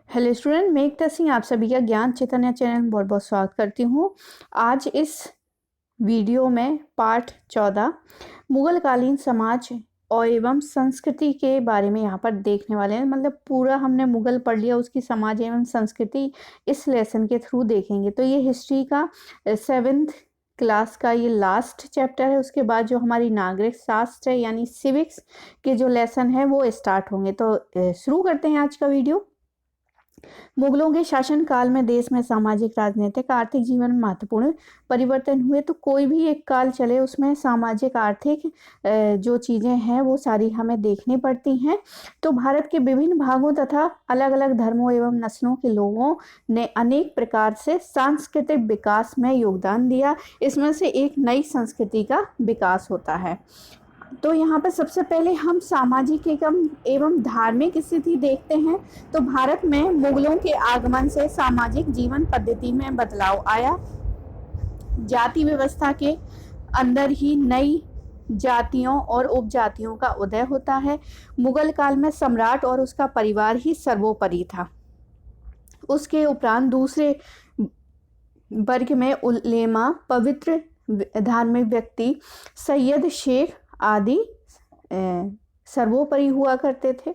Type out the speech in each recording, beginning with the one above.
Hello student, मैं एकता सिंह आप सभी का ज्ञान चैतन्य चैनल में बहुत बहुत स्वागत करती हूँ। आज इस वीडियो में पाठ 14 मुगल कालीन समाज और एवं संस्कृति के बारे में यहाँ पर देखने वाले हैं। मतलब पूरा हमने मुगल पढ़ लिया, उसकी समाज एवं संस्कृति इस लेसन के थ्रू देखेंगे। तो ये हिस्ट्री का 7th क्लास का ये लास्ट चैप्टर है। उसके बाद जो हमारी नागरिक शास्त्र है यानी सिविक्स के जो लेसन है वो स्टार्ट होंगे। तो शुरू करते हैं आज का वीडियो। मुगलों के शासनकाल में देश में सामाजिक, राजनीतिक, आर्थिक जीवन में महत्वपूर्ण परिवर्तन हुए। तो कोई भी एक काल चले उसमें सामाजिक, आर्थिक जो चीजें हैं वो सारी हमें देखनी पड़ती हैं। तो भारत के विभिन्न भागों तथा अलग अलग धर्मों एवं नस्लों के लोगों ने अनेक प्रकार से सांस्कृतिक विकास में योगदान दिया। इसमें से एक नई संस्कृति का विकास होता है। तो यहाँ पर सबसे पहले हम सामाजिक एवं धार्मिक स्थिति देखते हैं। तो भारत में मुगलों के आगमन से सामाजिक जीवन पद्धति में बदलाव आया। जाति व्यवस्था के अंदर ही नई जातियों और उपजातियों का उदय होता है। मुगल काल में सम्राट और उसका परिवार ही सर्वोपरि था। उसके उपरांत दूसरे वर्ग में उलेमा, पवित्र धार्मिक व्यक्ति, सैयद, शेख आदि सर्वोपरि हुआ करते थे।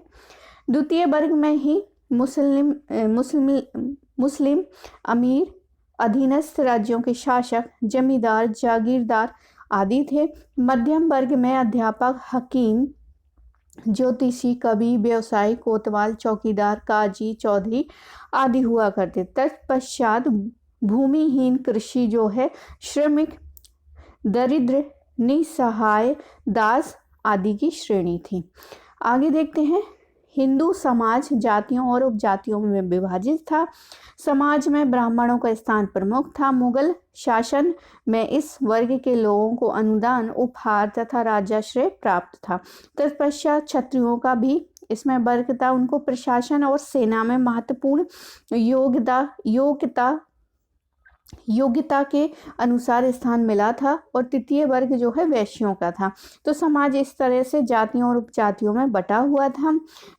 द्वितीय वर्ग में ही मुस्लिम अमीर, अधीनस्थ राज्यों के शासक, जमींदार, जागीरदार आदि थे। मध्यम वर्ग में अध्यापक, हकीम, ज्योतिषी, कवि, व्यवसायी, कोतवाल, चौकीदार, काजी, चौधरी आदि हुआ करते। तत्पश्चात भूमिहीन, कृषि जो है, श्रमिक, दरिद्र, निसहाय, दास आदि की श्रेणी थी। आगे देखते हैं। हिंदू समाज जातियों और उपजातियों में विभाजित था। समाज में ब्राह्मणों का स्थान प्रमुख था। मुगल शासन में इस वर्ग के लोगों को अनुदान, उपहार तथा राजाश्रय प्राप्त था। तत्पश्चात क्षत्रियों का भी इसमें वर्ग था। उनको प्रशासन और सेना में महत्वपूर्ण योग्यता के अनुसार स्थान मिला था। और तृतीय वर्ग जो है वैश्यों का था। तो समाज इस तरह से जातियों और उपजातियों में बटा हुआ था।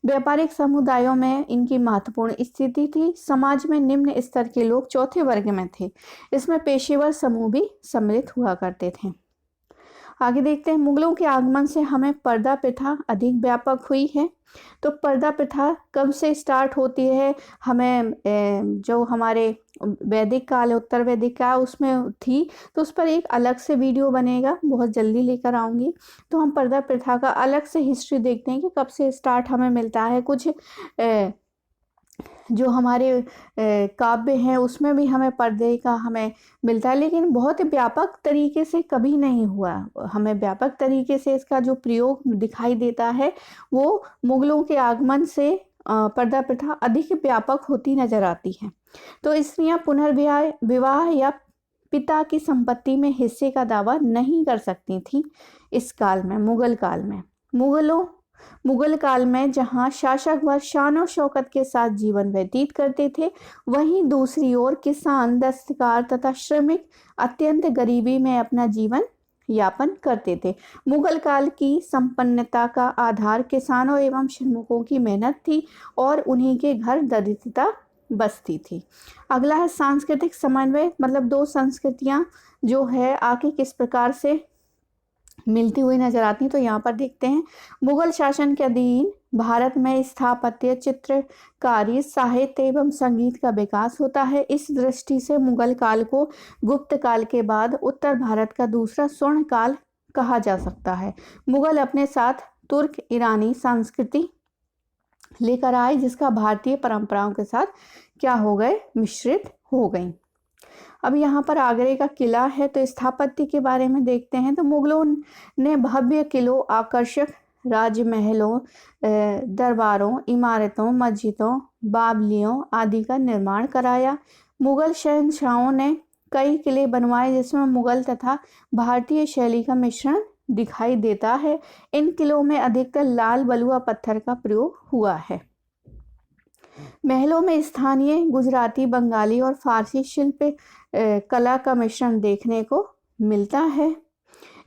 व्यापारिक समुदायों में इनकी महत्वपूर्ण स्थिति थी। समाज में निम्न स्तर के लोग चौथे वर्ग में थे। इसमें पेशेवर समूह भी सम्मिलित हुआ करते थे। आगे देखते हैं। मुगलों के आगमन से हमें पर्दा प्रथा अधिक व्यापक हुई है। तो पर्दा प्रथा कब से स्टार्ट होती है? हमें जो हमारे वैदिक काल, उत्तर वैदिक काल उसमें थी। तो उस पर एक अलग से वीडियो बनेगा, बहुत जल्दी लेकर आऊँगी। तो हम पर्दा प्रथा का अलग से हिस्ट्री देखते हैं कि कब से स्टार्ट हमें मिलता है। कुछ जो हमारे काव्य हैं उसमें भी हमें पर्दे का हमें मिलता है, लेकिन बहुत व्यापक तरीके से कभी नहीं हुआ। हमें व्यापक तरीके से इसका जो प्रयोग दिखाई देता है वो मुगलों के आगमन से पर्दा प्रथा अधिक व्यापक होती नजर आती है। तो स्त्रियां पुनर्विवाह या पिता की संपत्ति में हिस्से का दावा नहीं कर सकती थी इस काल में, मुगल काल में। मुगल काल में जहां शासक वर्ग शान और शौकत के साथ जीवन व्यतीत करते थे, वहीं दूसरी ओर किसान, दस्तकार तथा श्रमिक अत्यंत गरीबी में अपना जीवन यापन करते थे। मुगल काल की संपन्नता का आधार किसानों एवं श्रमिकों की मेहनत थी और उन्हीं के घर दरिद्रता बसती थी। अगला है सांस्कृतिक समन्वय। मतलब दो संस्कृतियां जो है आके किस प्रकार से मिलती हुई नजर आती हैं। तो यहाँ पर देखते हैं। मुगल शासन के अधीन भारत में स्थापत्य, चित्रकारी, साहित्य एवं संगीत का विकास होता है। इस दृष्टि से मुगल काल को गुप्त काल के बाद उत्तर भारत का दूसरा स्वर्ण काल कहा जा सकता है। मुगल अपने साथ तुर्क, ईरानी संस्कृति लेकर आए, जिसका भारतीय परंपराओं के साथ क्या हो गए, मिश्रित हो गई। अब यहाँ पर आगरे का किला है। तो स्थापत्य के बारे में देखते हैं। तो मुगलों ने भव्य किलों, आकर्षक राजमहलों, दरबारों, इमारतों, मस्जिदों, बावलियों आदि का निर्माण कराया। मुगल शहंशाहों ने कई किले बनवाए जिसमें मुगल तथा भारतीय शैली का मिश्रण दिखाई देता है। इन किलों में अधिकतर लाल बलुआ पत्थर का प्रयोग हुआ है। महलों में स्थानीय गुजराती, बंगाली और फारसी शिल्प कला का मिश्रण देखने को मिलता है।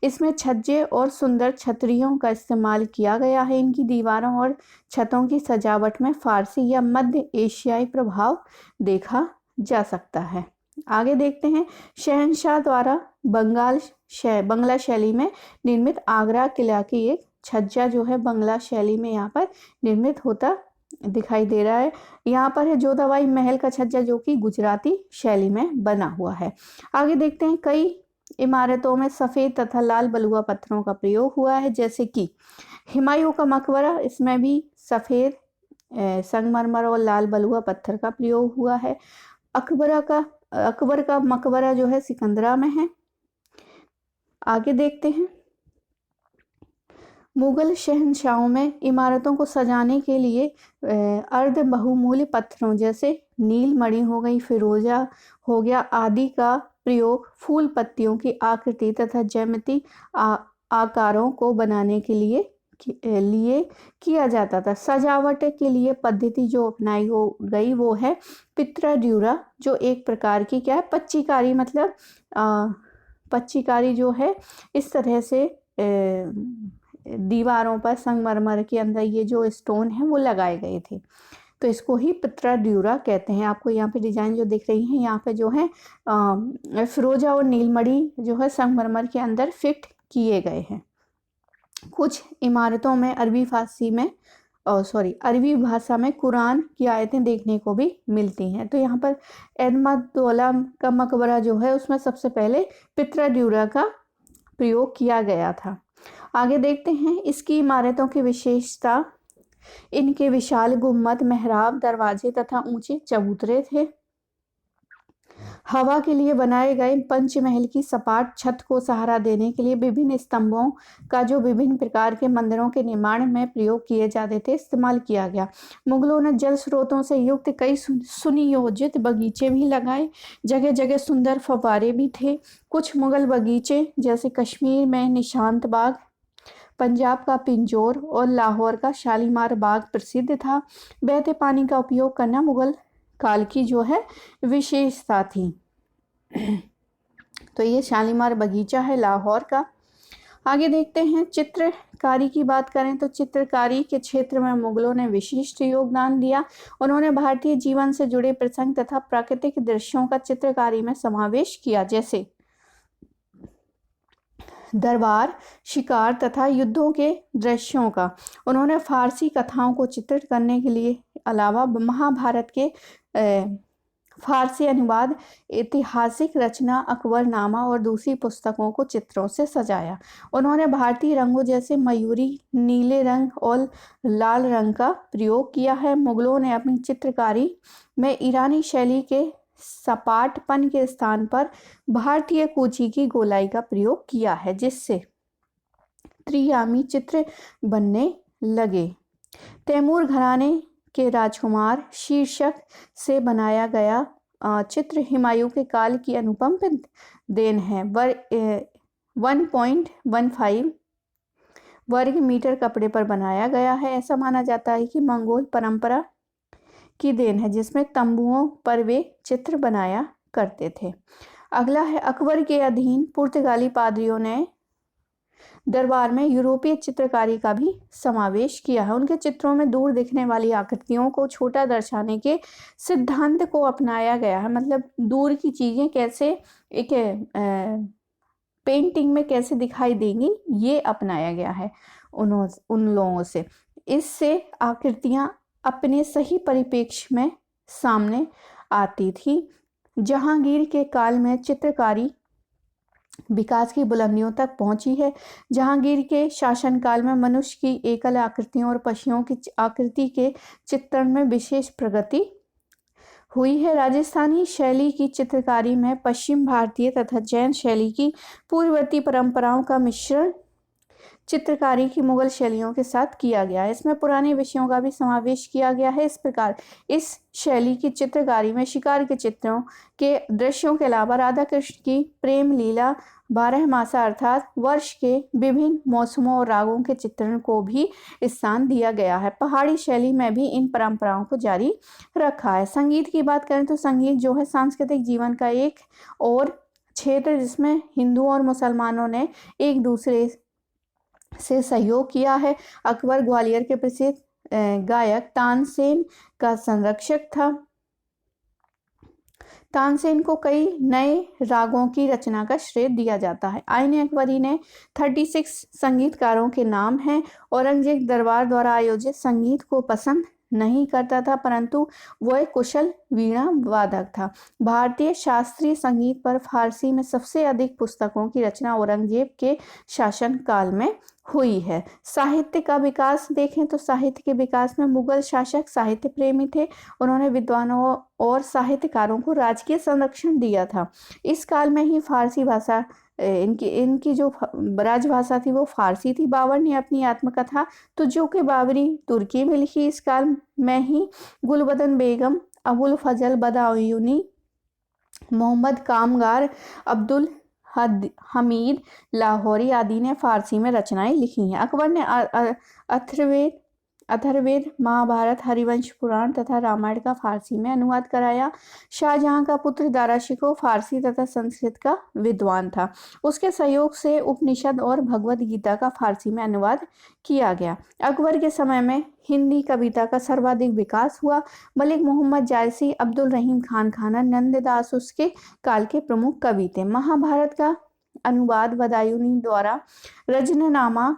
इसमें छज्जे और सुंदर छतरियों का इस्तेमाल किया गया है। इनकी दीवारों और छतों की सजावट में फारसी या मध्य एशियाई प्रभाव देखा जा सकता है। आगे देखते हैं, शहंशाह द्वारा बंगला शैली में निर्मित आगरा किला की एक छज्जा जो है बंगला शैली में यहाँ पर निर्मित होता दिखाई दे रहा है। यहाँ पर है जोधाबाई महल का छज्जा जो कि गुजराती शैली में बना हुआ है। आगे देखते हैं, कई इमारतों में सफ़ेद तथा लाल बलुआ पत्थरों का प्रयोग हुआ है, जैसे कि हुमायूं का मकबरा, इसमें भी सफ़ेद संगमरमर और लाल बलुआ पत्थर का प्रयोग हुआ है। अकबर का मकबरा जो है सिकंदरा में है। आगे देखते हैं, मुगल शहंशाहों में इमारतों को सजाने के लिए अर्ध बहुमूल्य पत्थरों जैसे नीलमणि हो गई, फिरोजा हो गया आदि का प्रयोग फूल पत्तियों की आकृति तथा ज्यामिति आकारों को बनाने के लिए किया जाता था। सजावट के लिए पद्धति जो अपनाई गई वो है पित्राड्यूरा, जो एक प्रकार की क्या है पच्चीकारी, मतलब पच्चीकारी जो है इस तरह से दीवारों पर संगमरमर के अंदर ये जो स्टोन है वो लगाए गए थे, तो इसको ही पित्राड्यूरा कहते हैं। आपको यहाँ पे डिजाइन जो दिख रही है यहाँ पे जो है फिरोजा और नीलमणि जो है संगमरमर के अंदर फिट किए गए हैं। कुछ इमारतों में अरबी भाषा में कुरान की आयतें देखने को भी मिलती हैं। तो यहाँ पर एडमदौला का मकबरा जो है उसमें सबसे पहले पित्राड्यूरा का प्रयोग किया गया था। आगे देखते हैं, इसकी इमारतों की विशेषता, इनके विशाल गुम्मद, मेहराब, दरवाजे तथा ऊंचे चबूतरे थे। हवा के लिए बनाए गए पंचमहल की सपाट छत को सहारा देने के लिए विभिन्न स्तंभों का जो विभिन्न प्रकार के मंदिरों के निर्माण में प्रयोग किए जाते थे इस्तेमाल किया गया। मुगलों ने जल स्रोतों से युक्त कई सुनियोजित बगीचे भी लगाए। जगह जगह सुंदर फव्वारे भी थे। कुछ मुगल बगीचे जैसे कश्मीर में निशांत बाग, पंजाब का पिंजौर और लाहौर का शालीमार बाग प्रसिद्ध था। बहते पानी का उपयोग करना मुगल काल की जो है विशेषता थी। तो ये शालीमार बगीचा है लाहौर का। आगे देखते हैं, चित्रकारी की बात करें तो चित्रकारी के क्षेत्र में मुगलों ने विशिष्ट योगदान दिया। उन्होंने भारतीय जीवन से जुड़े प्रसंग तथा प्राकृतिक दृश्यों का चित्रकारी में समावेश किया, जैसे दरबार, शिकार तथा युद्धों के दृश्यों का। उन्होंने फारसी कथाओं को चित्रित करने के लिए अलावा महाभारत के फारसी अनुवाद, ऐतिहासिक रचना अकबरनामा और दूसरी पुस्तकों को चित्रों से सजाया। उन्होंने भारतीय रंगों जैसे मयूरी, नीले रंग और लाल रंग का प्रयोग किया है। मुगलों ने अपनी चित्रकारी में ईरानी शैली के सपाटपन के स्थान पर भारतीय कूची की गोलाई का प्रयोग किया है, जिससे त्रियामी चित्र बनने लगे। तैमूर घराने के राजकुमार शीर्षक से बनाया गया चित्र हुमायूं के काल की अनुपम देन है। 1.15 वर्ग मीटर कपड़े पर बनाया गया है। ऐसा माना जाता है कि मंगोल परंपरा की देन है, जिसमें तंबुओं पर वे चित्र बनाया करते थे। अगला है, अकबर के अधीन पुर्तगाली पादरियों ने दरबार में यूरोपीय चित्रकारी का भी समावेश किया है। उनके चित्रों में दूर दिखने वाली आकृतियों को छोटा दर्शाने के सिद्धांत को अपनाया गया है। मतलब दूर की चीजें कैसे एक पेंटिंग में कैसे दिखाई देंगी, ये अपनाया गया है उन लोगों से। इससे आकृतियां अपने सही परिप्रेक्ष्य में सामने आती थी। जहांगीर के काल में चित्रकारी विकास की बुलंदियों तक पहुंची है। जहांगीर के शासनकाल में मनुष्य की एकल आकृतियों और पक्षियों की आकृति के चित्रण में विशेष प्रगति हुई है। राजस्थानी शैली की चित्रकारी में पश्चिम भारतीय तथा जैन शैली की पूर्ववर्ती परंपराओं का मिश्रण चित्रकारी की मुगल शैलियों के साथ किया गया है। इसमें पुराने विषयों का भी समावेश किया गया है। इस प्रकार इस शैली की चित्रकारी में शिकार के चित्रों के दृश्यों के अलावा राधा कृष्ण की प्रेम लीला, 12 मासा अर्थात वर्ष के विभिन्न मौसमों और रागों के चित्रण को भी स्थान दिया गया है। पहाड़ी शैली में भी इन परंपराओं को जारी रखा है। संगीत की बात करें तो संगीत जो है सांस्कृतिक जीवन का एक और क्षेत्र जिसमें हिंदुओं और मुसलमानों ने एक दूसरे से सहयोग किया है। अकबर ग्वालियर के प्रसिद्ध गायक तानसेन का संरक्षक था। तानसेन को कई नए रागों की रचना का श्रेय दिया जाता है। आईन अकबरी ने 36 संगीतकारों के नाम हैं। औरंगजेब दरबार द्वारा आयोजित संगीत को पसंद नहीं करता था, परंतु वह एक कुशल वीणा वादक था। भारतीय शास्त्रीय संगीत पर फारसी में सबसे अधिक पुस्तकों की रचना औरंगजेब के शासनकाल में हुई है। साहित्य का विकास देखें तो साहित्य के विकास में मुगल शासक साहित्य प्रेमी थे। उन्होंने विद्वानों और साहित्यकारों को राजकीय संरक्षण दिया था। इस काल में ही फारसी भाषा इनकी जो राजभाषा थी वो फारसी थी। बाबर ने अपनी आत्मकथा तुझो के बाबरी तुर्की में लिखी। इस काल में ही गुलबदन बेगम, अबुल फजल बदायूनी, मोहम्मद कामगार, अब्दुल हमीद लाहौरी आदि ने फारसी में रचनाएं लिखी हैं। अकबर ने अथर्ववेद, महाभारत, हरिवंश पुराण तथा रामायण का फारसी में अनुवाद कराया। शाहजहां का पुत्र दारा शिकोह फारसी तथा संस्कृत का विद्वान था। उसके सहयोग से उपनिषद और भगवद गीता का फारसी में अनुवाद किया गया। अकबर के समय में हिंदी कविता का सर्वाधिक विकास हुआ। मलिक मोहम्मद जायसी, अब्दुल रहीम खान खाना, नंददास उसके काल के प्रमुख कवि थे। महाभारत का अनुवाद बदायूनी द्वारा रजनीनामा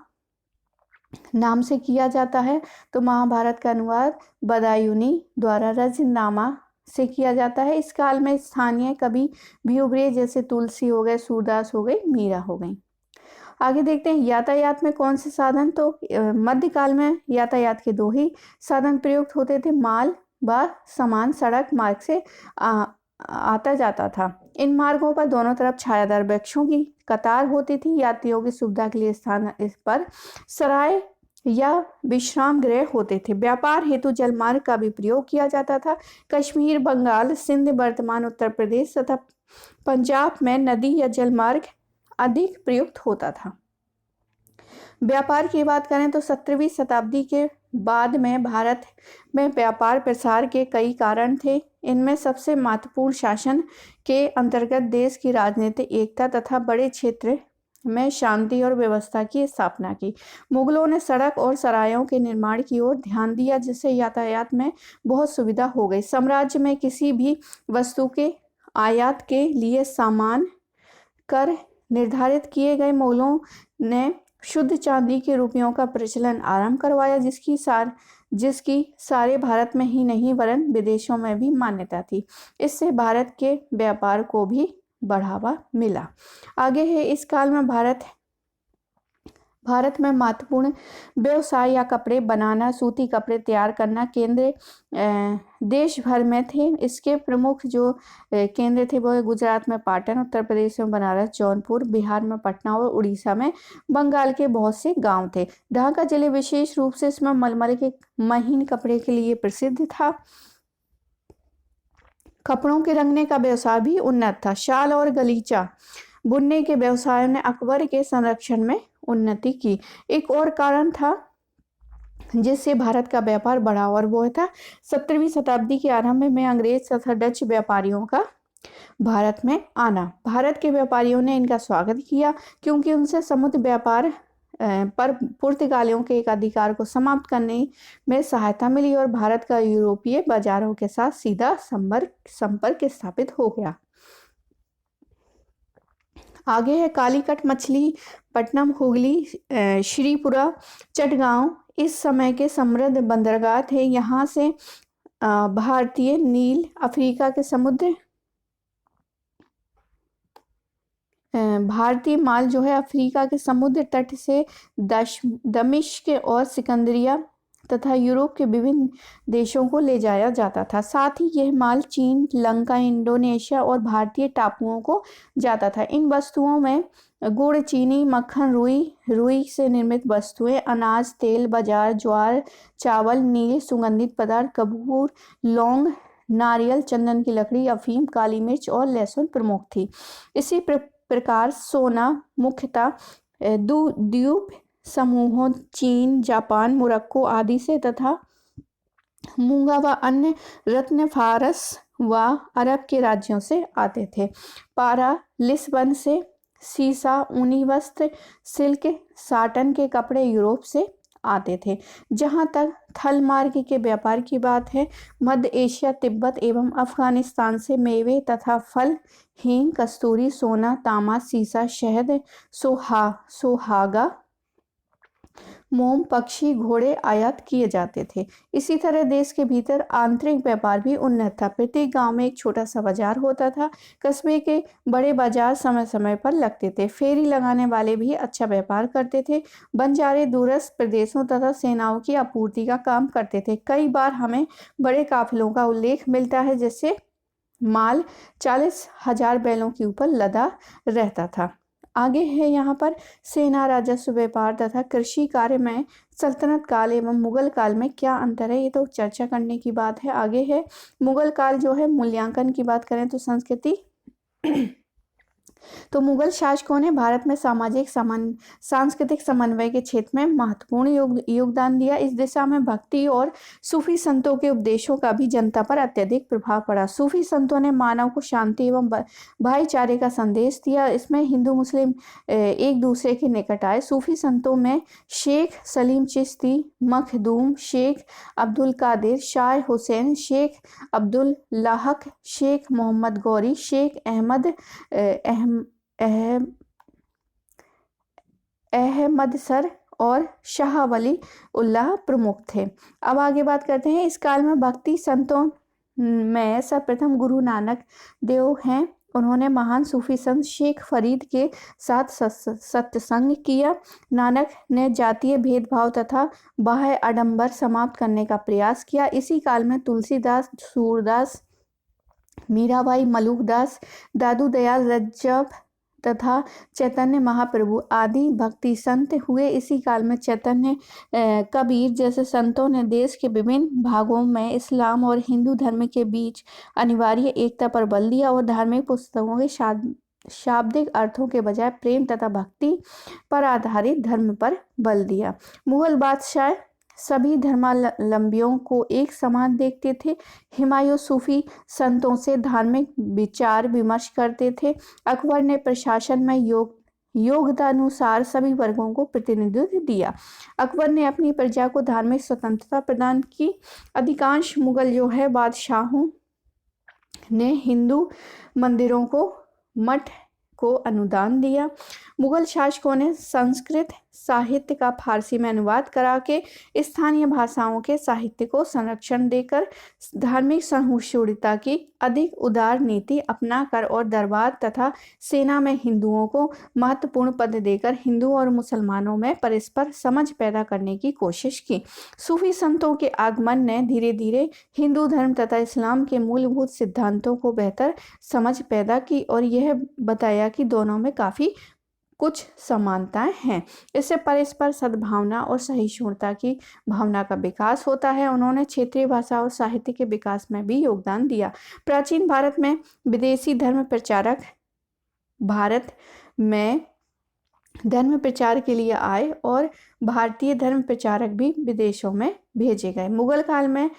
नाम से किया जाता है। तो महाभारत का अनुवाद बदायूनी द्वारा रजनीनामा से किया जाता है। इस काल में स्थानीय कवि भी उभरे, जैसे तुलसी हो गए, सूरदास हो गए, मीरा हो गई। आगे देखते हैं यातायात में कौन से साधन। तो मध्यकाल में यातायात के दो ही साधन प्रयुक्त होते थे। माल व सामान सड़क मार्ग से आता जाता था। इन मार्गों पर दोनों तरफ छायादार वृक्षों की कतार होती थी। यात्रियों की सुविधा के लिए स्थान इस पर सराय या विश्राम गृह होते थे। व्यापार हेतु जलमार्ग का भी प्रयोग किया जाता था। कश्मीर, बंगाल, सिंध, वर्तमान उत्तर प्रदेश तथा पंजाब में नदी या जलमार्ग अधिक प्रयुक्त होता था। व्यापार की बात करें तो 17वीं शताब्दी के बाद में भारत में व्यापार प्रसार के कई कारण थे। इनमें सबसे महत्वपूर्ण शासन के अंतर्गत देश की राजनीतिक एकता तथा बड़े क्षेत्र में शांति और व्यवस्था की स्थापना की। मुगलों ने सड़क और सरायों के निर्माण की ओर ध्यान दिया, जिससे यातायात में बहुत सुविधा हो गई। साम्राज्य में किसी भी वस्तु के आयात के लिए सामान कर निर्धारित किए गए। मुगलों ने शुद्ध चांदी के रुपयों का प्रचलन आरंभ करवाया, जिसकी सारे भारत में ही नहीं वरन विदेशों में भी मान्यता थी। इससे भारत के व्यापार को भी बढ़ावा मिला। आगे है इस काल में भारत में महत्वपूर्ण व्यवसाय या कपड़े बनाना, सूती कपड़े तैयार करना केंद्र देश भर में थे। इसके प्रमुख जो केंद्र थे वो गुजरात में पाटन, उत्तर प्रदेश में बनारस, जौनपुर, बिहार में पटना और उड़ीसा में बंगाल के बहुत से गांव थे। ढाका जिले विशेष रूप से इसमें मलमल के महीन कपड़े के लिए प्रसिद्ध था। कपड़ों के रंगने का व्यवसाय भी उन्नत था। शाल और गलीचा बुनने के व्यवसाय ने अकबर के संरक्षण में उन्नति की। एक और कारण था जिससे भारत का व्यापार बढ़ा, और वो था 17वीं शताब्दी के आरंभ में अंग्रेज तथा डच व्यापारियों का भारत में आना। भारत के व्यापारियों ने इनका स्वागत किया, क्योंकि उनसे समुद्र व्यापार पर पुर्तगालियों के एक अधिकार को समाप्त करने में सहायता मिली और भारत का यूरोपीय बाजारों के साथ सीधा संपर्क स्थापित हो गया। आगे है कालीकट, मछलीपट्टनम, हुगली, श्रीपुरा, चटगांव इस समय के समृद्ध बंदरगाह थे। यहाँ से भारतीय नील, अफ्रीका के समुद्र भारतीय माल जो है अफ्रीका के समुद्र तट से दमिश्क और सिकंदरिया तथा यूरोप के विभिन्न देशों को ले जाया जाता था। साथ ही यह माल चीन, लंका, इंडोनेशिया और भारतीय टापुओं को जाता था। इन वस्तुओं में गुड़, चीनी, मक्खन, रुई से निर्मित वस्तुएं, अनाज, तेल, बाजार, ज्वार, चावल, नील, सुगंधित पदार्थ, कपूर, लौंग, नारियल, चंदन की लकड़ी, अफीम, काली मिर्च और लहसुन प्रमुख थी। इसी प्रकार सोना मुख्यतः द्वीप समूहों चीन, जापान, मोरक्को आदि से तथा मूंगा व अन्य रत्न फारस व अरब के राज्यों से आते थे। पारा, लिस्बन से सीसा, ऊनी वस्त्र, सिल्क, साटन के कपड़े यूरोप से आते थे। जहाँ तक थल मार्ग के व्यापार की बात है, मध्य एशिया, तिब्बत एवं अफगानिस्तान से मेवे तथा फल, हींग, कस्तूरी, सोना, तांबा, सीसा, शहद, सोहागा, मोम, पक्षी, घोड़े आयात किए जाते थे। इसी तरह देश के भीतर आंतरिक व्यापार भी उन्नत था। प्रत्येक गांव में एक छोटा सा बाजार होता था। कस्बे के बड़े बाजार समय समय पर लगते थे। फेरी लगाने वाले भी अच्छा व्यापार करते थे। बंजारे दूरस्थ प्रदेशों तथा सेनाओं की आपूर्ति का काम करते थे। कई बार हमें बड़े काफिलों का उल्लेख मिलता है, जिससे माल 40,000 बैलों के ऊपर लदा रहता था। आगे है यहाँ पर सेना, राजस्व, व्यापार तथा कृषि कार्य में सल्तनत काल एवं मुगल काल में क्या अंतर है, ये तो चर्चा करने की बात है। आगे है मुगल काल जो है, मूल्यांकन की बात करें तो संस्कृति तो मुगल शासकों ने भारत में सांस्कृतिक समन्वय के क्षेत्र में महत्वपूर्ण योगदान दिया। इस दिशा में भक्ति और सूफी संतों के उपदेशों का भी जनता पर अत्यधिक प्रभाव पड़ा। सूफी संतों ने मानव को शांति एवं भाईचारे का संदेश दिया। इसमें हिंदू मुस्लिम एक दूसरे के निकट आए। सूफी संतों में शेख सलीम चिश्ती, मखदूम, शेख अब्दुल कादिर, शाह हुसैन, शेख अब्दुल लाहक, शेख मोहम्मद गौरी, शेख अहमदसर और शाह वली उल्लाह प्रमुख थे। अब आगे बात करते हैं। इस काल में भक्ति संतों में सर्वप्रथम गुरु नानक देव हैं। उन्होंने महान सूफी संत शेख फरीद के साथ सत्संग किया। नानक ने जातीय भेदभाव तथा बाह्य आडंबर समाप्त करने का प्रयास किया। इसी काल में तुलसीदास, सूरदास, मीराबाई, मलुकदास, दादू दयाल रज्जब तथा चैतन्य महाप्रभु आदि भक्ति संत हुए। इसी काल में चैतन्य कबीर जैसे संतों ने देश के विभिन्न भागों में इस्लाम और हिंदू धर्म के बीच अनिवार्य एकता पर बल दिया और धार्मिक पुस्तकों के शाब्दिक अर्थों के बजाय प्रेम तथा भक्ति पर आधारित धर्म पर बल दिया। मुगल बादशाह सभी धर्मावलंबियों को एक समान देखते थे। हुमायूं सूफी संतों से धार्मिक विचार विमर्श करते थे। अकबर ने प्रशासन में योग्यतानुसार सभी वर्गों को प्रतिनिधित्व दिया। अकबर ने अपनी प्रजा को धार्मिक स्वतंत्रता प्रदान की। अधिकांश मुगल जो है बादशाहों ने हिंदू मंदिरों को मठ को अनुदान दिया। मुगल शासकों ने संस्कृत साहित्य का फारसी में अनुवाद करा के स्थानीय भाषाओं के साहित्य को संरक्षण देकर धार्मिक सहिष्णुता की अधिक उदार नीति अपनाकर और दरबार तथा सेना में हिंदुओं को महत्वपूर्ण पद देकर हिंदू और मुसलमानों में परस्पर समझ पैदा करने की कोशिश की। सूफी संतों के आगमन ने धीरे धीरे हिंदू धर्म तथा इस्लाम के मूलभूत सिद्धांतों को बेहतर समझ पैदा की और यह बताया कि दोनों में काफ़ी कुछ समानताएं हैं। इससे परस्पर सद्भावना और सहिष्णुता की भावना का विकास होता है। उन्होंने क्षेत्रीय भाषा और साहित्य के विकास में भी योगदान दिया। प्राचीन भारत में विदेशी धर्म प्रचारक भारत में धर्म प्रचार के लिए आए और भारतीय धर्म प्रचारक भी विदेशों में भेजे गए। मुगल काल में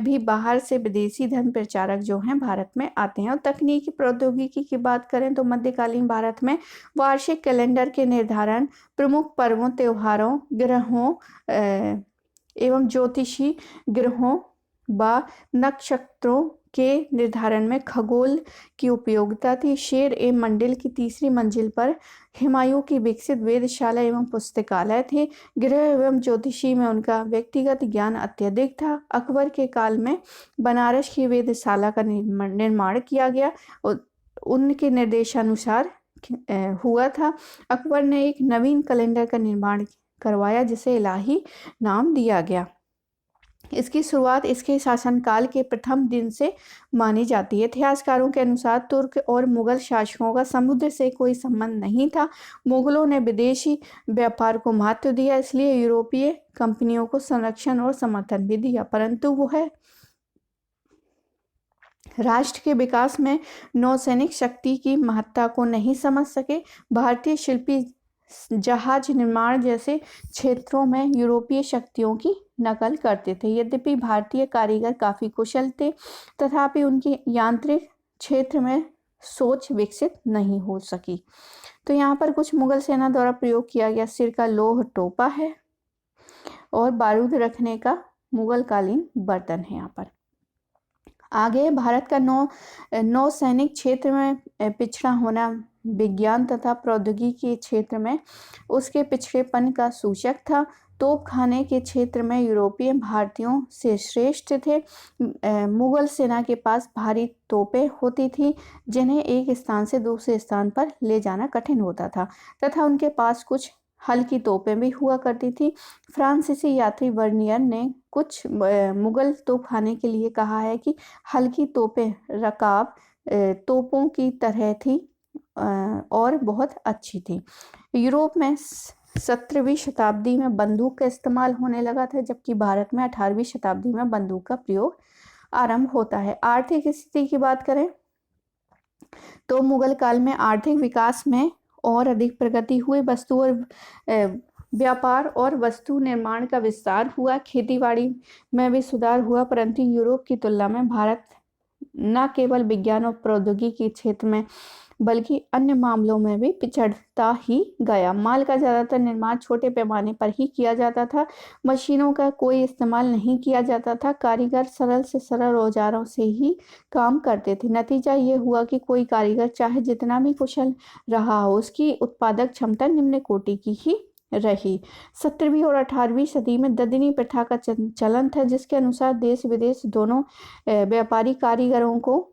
भी बाहर से विदेशी धर्म प्रचारक जो हैं भारत में आते हैं। और तकनीकी प्रौद्योगिकी की बात करें तो मध्यकालीन भारत में वार्षिक कैलेंडर के निर्धारण, प्रमुख पर्वों, त्योहारों, ग्रहों एवं ज्योतिषी ग्रहों व नक्षत्रों के निर्धारण में खगोल की उपयोगिता थी। शेर ए मंजिल की तीसरी मंजिल पर हुमायूं की विकसित वेधशाला एवं पुस्तकालय थे। ग्रह एवं ज्योतिषी में उनका व्यक्तिगत ज्ञान अत्यधिक था। अकबर के काल में बनारस की वेधशाला का निर्माण किया गया और उनके निर्देशानुसार हुआ था। अकबर ने एक नवीन कैलेंडर का निर्माण करवाया जिसे इलाही नाम दिया गया। इसकी शुरुआत इसके शासनकाल के प्रथम दिन से मानी जाती है। इतिहासकारों के अनुसार तुर्क और मुगल शासकों का समुद्र से कोई संबंध नहीं था। मुगलों ने विदेशी व्यापार को महत्व दिया, इसलिए यूरोपीय कंपनियों को संरक्षण और समर्थन भी दिया, परंतु वह राष्ट्र के विकास में नौसैनिक शक्ति की महत्ता को नहीं समझ सके। भारतीय शिल्पी जहाज निर्माण जैसे क्षेत्रों में यूरोपीय शक्तियों की नकल करते थे। यद्यपि भारतीय कारीगर काफ़ी कुशल थे, तथापि उनकी यांत्रिक क्षेत्र में सोच विकसित नहीं हो सकी। तो यहाँ पर कुछ मुगल सेना द्वारा प्रयोग किया गया सिर का लोह टोपा है और बारूद रखने का मुगल कालीन बर्तन है। यहाँ पर आगे भारत का नौसैनिक क्षेत्र में पिछड़ा होना विज्ञान तथा प्रौद्योगिकी के क्षेत्र में उसके पिछड़ेपन का सूचक था। तोपखाने के क्षेत्र में यूरोपीय भारतीयों से श्रेष्ठ थे। मुगल सेना के पास भारी तोपें होती थी जिन्हें एक स्थान से दूसरे स्थान पर ले जाना कठिन होता था, तथा उनके पास कुछ हल्की तोपें भी हुआ करती थी। फ्रांसीसी यात्री वर्नियर ने कुछ मुगल तोपखाने के लिए कहा है कि हल्की तोपें रकाब तोपों की तरह थी और बहुत अच्छी थी। यूरोप में 17वीं शताब्दी में बंदूक का इस्तेमाल होने लगा था, जबकि भारत में 18वीं शताब्दी में बंदूक का प्रयोग आरंभ होता है। आर्थिक स्थिति की बात करें तो मुगल काल में आर्थिक विकास में और अधिक प्रगति हुई। वस्तु और व्यापार और वस्तु निर्माण का विस्तार हुआ। खेतीबाड़ी में भी सुधार हुआ, परंतु यूरोप की तुलना में भारत न केवल विज्ञान और प्रौद्योगिकी के क्षेत्र में बल्कि अन्य मामलों में भी पिछड़ता ही गया। माल का ज़्यादातर निर्माण छोटे पैमाने पर ही किया जाता था। मशीनों का कोई इस्तेमाल नहीं किया जाता था। कारीगर सरल से सरल औजारों से ही काम करते थे। नतीजा ये हुआ कि कोई कारीगर चाहे जितना भी कुशल रहा हो, उसकी उत्पादक क्षमता निम्न कोटि की ही रही। 17वीं और 18वीं सदी में ददनी प्रथा का चलन था, जिसके अनुसार देश विदेश दोनों व्यापारी कारीगरों को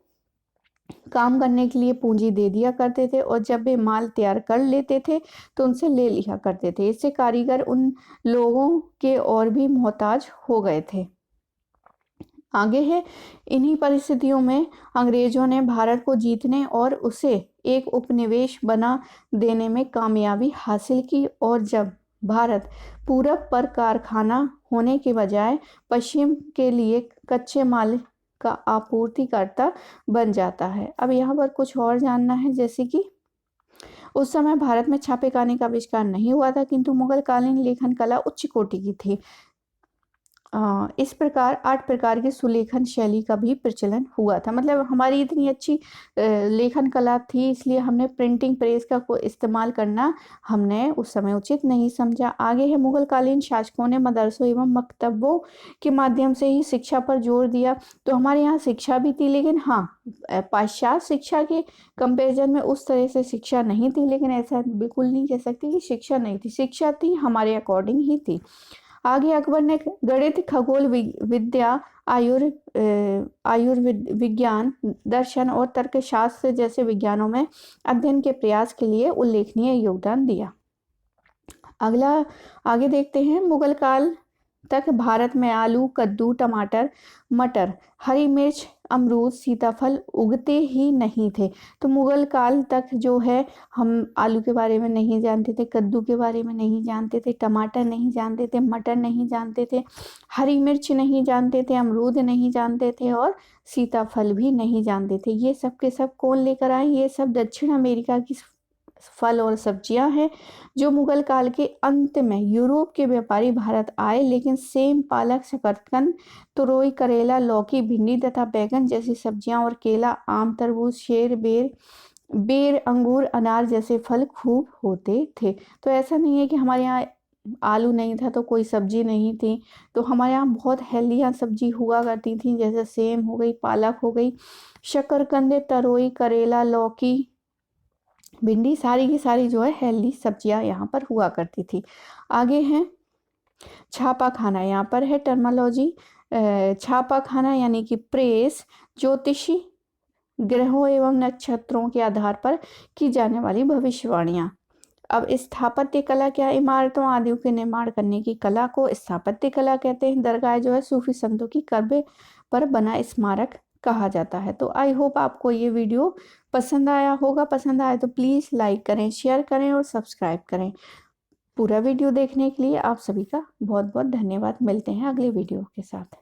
काम करने के लिए पूंजी दे दिया करते थे और जब वे माल तैयार कर लेते थे तो उनसे ले लिया करते थे। इससे कारीगर उन लोगों के और भी मोहताज हो गए थे। आगे है, इन्हीं परिस्थितियों में अंग्रेजों ने भारत को जीतने और उसे एक उपनिवेश बना देने में कामयाबी हासिल की, और जब भारत पूरब पर कारखाना होने के बजाय पश्चिम के लिए कच्चे माल का आपूर्तिकर्ता बन जाता है। अब यहाँ पर कुछ और जानना है, जैसे कि उस समय भारत में छापेखाने का आविष्कार नहीं हुआ था, किंतु मुगल कालीन लेखन कला उच्च कोटि की थी। इस प्रकार 8 प्रकार की सुलेखन शैली का भी प्रचलन हुआ था। मतलब हमारी इतनी अच्छी लेखन कला थी, इसलिए हमने प्रिंटिंग प्रेस का को इस्तेमाल करना हमने उस समय उचित नहीं समझा। आगे है, मुगल कालीन शासकों ने मदरसों एवं मकतबों के माध्यम से ही शिक्षा पर जोर दिया। तो हमारे यहाँ शिक्षा भी थी, लेकिन हाँ, पाश्चात्य शिक्षा के कंपेरिजन में उस तरह से शिक्षा नहीं थी। लेकिन ऐसा बिल्कुल नहीं कह सकते कि शिक्षा नहीं थी, शिक्षा थी, हमारे अकॉर्डिंग ही थी। आगे अकबर ने गणित, खगोल विद्या, आयुर्विज्ञान, दर्शन और तर्कशास्त्र जैसे विज्ञानों में अध्ययन के प्रयास के लिए उल्लेखनीय योगदान दिया। अगला आगे देखते हैं, मुगल काल तक भारत में आलू, कद्दू, टमाटर, मटर, हरी मिर्च, अमरूद, सीताफल उगते ही नहीं थे। तो मुगल काल तक जो है हम आलू के बारे में नहीं जानते थे, कद्दू के बारे में नहीं जानते थे, टमाटर नहीं जानते थे, मटर नहीं जानते थे, हरी मिर्च नहीं जानते थे, अमरूद नहीं जानते थे और सीताफल भी नहीं जानते थे। ये सब के सब कौन लेकर आए? ये सब दक्षिण अमेरिका की फल और सब्जियां हैं, जो मुगल काल के अंत में यूरोप के व्यापारी भारत आए। लेकिन सेम, पालक, शकरकंद, तुरई, करेला, लौकी, भिंडी तथा बैगन जैसी सब्जियां और केला, आम, तरबूज, शेर, बेर, अंगूर, अनार जैसे फल खूब होते थे। तो ऐसा नहीं है कि हमारे यहाँ आलू नहीं था तो कोई सब्जी नहीं थी। तो हमारे यहाँ बहुत हेल्दी सब्जी हुआ करती थी, जैसे सेम हो गई, पालक हो गई, शकरकंद, तरोई, करेला, लौकी, भिंडी, सारी की सारी जो है हेल्दी सब्जियां यहाँ पर हुआ करती थी। आगे है छापा खाना। यहाँ पर है टर्मोलॉजी। छापा खाना यानी कि प्रेस, ज्योतिषी ग्रहों एवं नक्षत्रों के आधार पर की जाने वाली भविष्यवाणियां। अब स्थापत्य कला क्या? इमारतों आदि के निर्माण करने की कला को स्थापत्य कला कहते हैं। दरगाह जो है सूफी संतों की कब्र पर बना स्मारक कहा जाता है। तो आई होप आपको ये वीडियो पसंद आया होगा। पसंद आए तो प्लीज़ लाइक करें, शेयर करें और सब्सक्राइब करें। पूरा वीडियो देखने के लिए आप सभी का बहुत बहुत धन्यवाद। मिलते हैं अगले वीडियो के साथ।